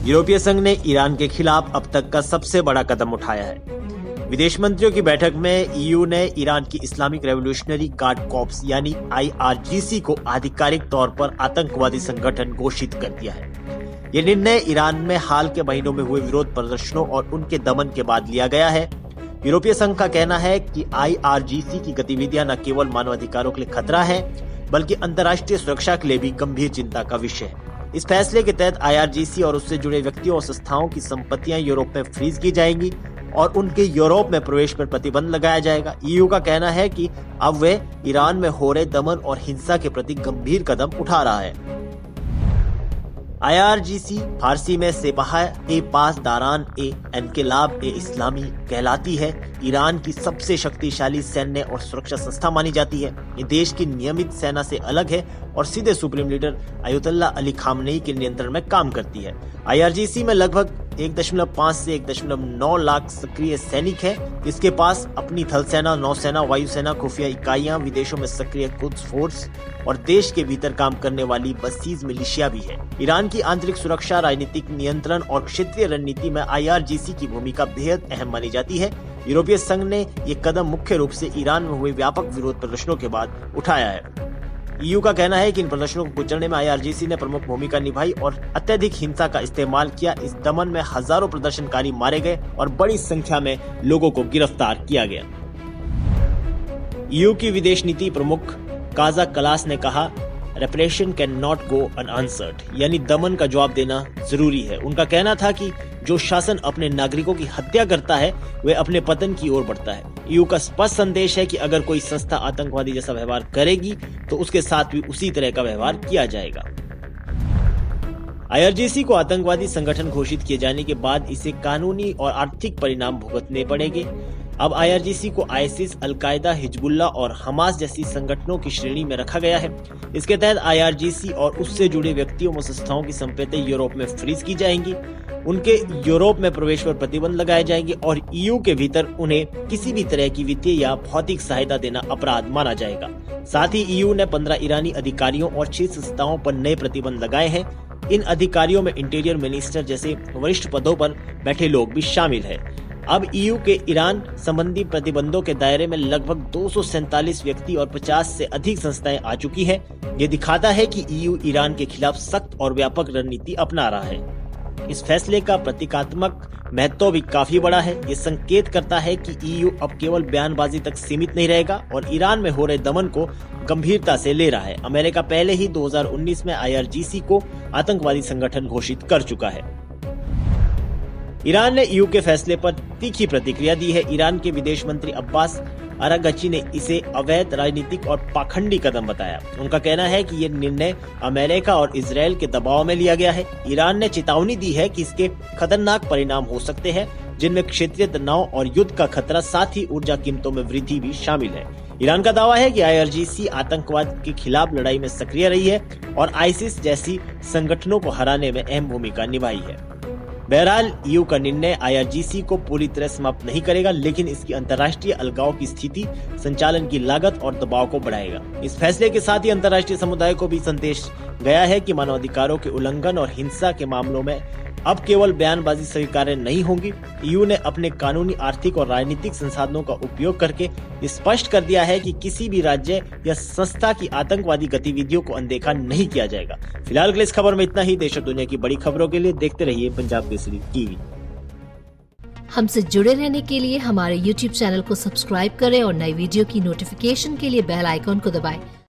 यूरोपीय संघ ने ईरान के खिलाफ अब तक का सबसे बड़ा कदम उठाया है। विदेश मंत्रियों की बैठक में ईयू ने ईरान की इस्लामिक रेवोल्यूशनरी गार्ड कॉर्प्स यानी IRGC को आधिकारिक तौर पर आतंकवादी संगठन घोषित कर दिया है। ये निर्णय ईरान में हाल के महीनों में हुए विरोध प्रदर्शनों और उनके दमन के बाद लिया गया है। यूरोपीय संघ का कहना है कि IRGC की गतिविधियां न केवल मानवाधिकारों के लिए खतरा है, बल्कि अंतर्राष्ट्रीय सुरक्षा के लिए भी गंभीर चिंता का विषय है। इस फैसले के तहत IRGC और उससे जुड़े व्यक्तियों और संस्थाओं की संपत्तियां यूरोप में फ्रीज की जाएंगी और उनके यूरोप में प्रवेश पर प्रतिबंध लगाया जाएगा। ईयू का कहना है कि अब वे ईरान में हो रहे दमन और हिंसा के प्रति गंभीर कदम उठा रहा है। IRGC फारसी में सेपाह-ए-पास-दारान-ए-इनकलाब-ए-इस्लामी कहलाती है। ईरान की सबसे शक्तिशाली सैन्य और सुरक्षा संस्था मानी जाती है। ये देश की नियमित सेना से अलग है और सीधे supreme leader Ayatollah Ali Khamenei के नियंत्रण में काम करती है। IRGC में लगभग 1.5 से 1.9 लाख सक्रिय सैनिक हैं। इसके पास अपनी थल सेना, नौसेना, वायुसेना, खुफिया इकाइयां, विदेशों में सक्रिय कुद्स फोर्स और देश के भीतर काम करने वाली बसीज मिलिशिया भी है। ईरान की आंतरिक सुरक्षा, राजनीतिक नियंत्रण और क्षेत्रीय रणनीति में IRGC की भूमिका बेहद अहम मानी जाती है। यूरोपीय संघ ने ये कदम मुख्य रूप से ईरान में हुए व्यापक विरोध प्रदर्शनों के बाद उठाया है। ईयू का कहना है कि इन प्रदर्शनों को कुचलने में IRGC ने प्रमुख भूमिका निभाई और अत्यधिक हिंसा का इस्तेमाल किया। इस दमन में हजारों प्रदर्शनकारी मारे गए और बड़ी संख्या में लोगों को गिरफ्तार किया गया। ईयू की विदेश नीति प्रमुख काजा कलास ने कहा, रेप्रेशन कैन नॉट गो अनआंसर्ड, यानी दमन का जवाब देना जरूरी है। उनका कहना था कि जो शासन अपने नागरिकों की हत्या करता है वह अपने पतन की ओर बढ़ता है। ईयू का स्पष्ट संदेश है कि अगर कोई संस्था आतंकवादी जैसा व्यवहार करेगी तो उसके साथ भी उसी तरह का व्यवहार किया जाएगा। IRGC को आतंकवादी संगठन घोषित किए जाने के बाद इसे कानूनी और आर्थिक परिणाम भुगतने पड़ेंगे। अब IRGC को आईसिस, अलकायदा, हिजबुल्लाह और हमास जैसी संगठनों की श्रेणी में रखा गया है। इसके तहत IRGC और उससे जुड़े व्यक्तियों व संस्थाओं की संपत्ति यूरोप में फ्रीज की जाएंगी। उनके यूरोप में प्रवेश पर प्रतिबंध लगाए जाएंगे और ईयू के भीतर उन्हें किसी भी तरह की वित्तीय या भौतिक सहायता देना अपराध माना जाएगा। साथ ही ईयू ने 15 ईरानी अधिकारियों और 6 संस्थाओं पर नए प्रतिबंध लगाए हैं। इन अधिकारियों में इंटीरियर मिनिस्टर जैसे वरिष्ठ पदों पर बैठे लोग भी शामिल है। अब ईयू के ईरान संबंधी प्रतिबंधों के दायरे में लगभग 247 व्यक्ति और 50 से अधिक संस्थाएं आ चुकी है। ये दिखाता है कि ईयू ईरान के खिलाफ सख्त और व्यापक रणनीति अपना रहा है। इस फैसले का प्रतीकात्मक महत्व भी काफी बड़ा है। ये संकेत करता है कि ईयू अब केवल बयानबाजी तक सीमित नहीं रहेगा और ईरान में हो रहे दमन को गंभीरता से ले रहा है। अमेरिका पहले ही 2019 में IRGC को आतंकवादी संगठन घोषित कर चुका है। ईरान ने ईयू के फैसले पर तीखी प्रतिक्रिया दी है। ईरान के विदेश मंत्री अब्बास अरागची ने इसे अवैध, राजनीतिक और पाखंडी कदम बताया। उनका कहना है कि ये निर्णय अमेरिका और इजरायल के दबाव में लिया गया है। ईरान ने चेतावनी दी है कि इसके खतरनाक परिणाम हो सकते हैं, जिनमें क्षेत्रीय तनाव और युद्ध का खतरा, साथ ही ऊर्जा कीमतों में वृद्धि भी शामिल है। ईरान का दावा है कि IRGC आतंकवाद के खिलाफ लड़ाई में सक्रिय रही है और आईसिस जैसी संगठनों को हराने में अहम भूमिका निभाई है। बहरहाल ईयू का निर्णय IRGC को पूरी तरह समाप्त नहीं करेगा, लेकिन इसकी अंतर्राष्ट्रीय अलगाव की स्थिति, संचालन की लागत और दबाव को बढ़ाएगा। इस फैसले के साथ ही अंतर्राष्ट्रीय समुदाय को भी संदेश गया है कि मानवाधिकारों के उल्लंघन और हिंसा के मामलों में अब केवल बयानबाजी स्वीकार्य नहीं होगी। ईयू ने अपने कानूनी, आर्थिक और राजनीतिक संसाधनों का उपयोग करके स्पष्ट कर दिया है कि किसी भी राज्य या संस्था की आतंकवादी गतिविधियों को अनदेखा नहीं किया जाएगा। फिलहाल के लिए इस खबर में इतना ही। देश और दुनिया की बड़ी खबरों के लिए देखते रहिए पंजाब केसरी टीवी। हमसे जुड़े रहने के लिए हमारे YouTube चैनल को सब्सक्राइब करें और नई वीडियो की नोटिफिकेशन के लिए बेल आइकॉन को दबाएं।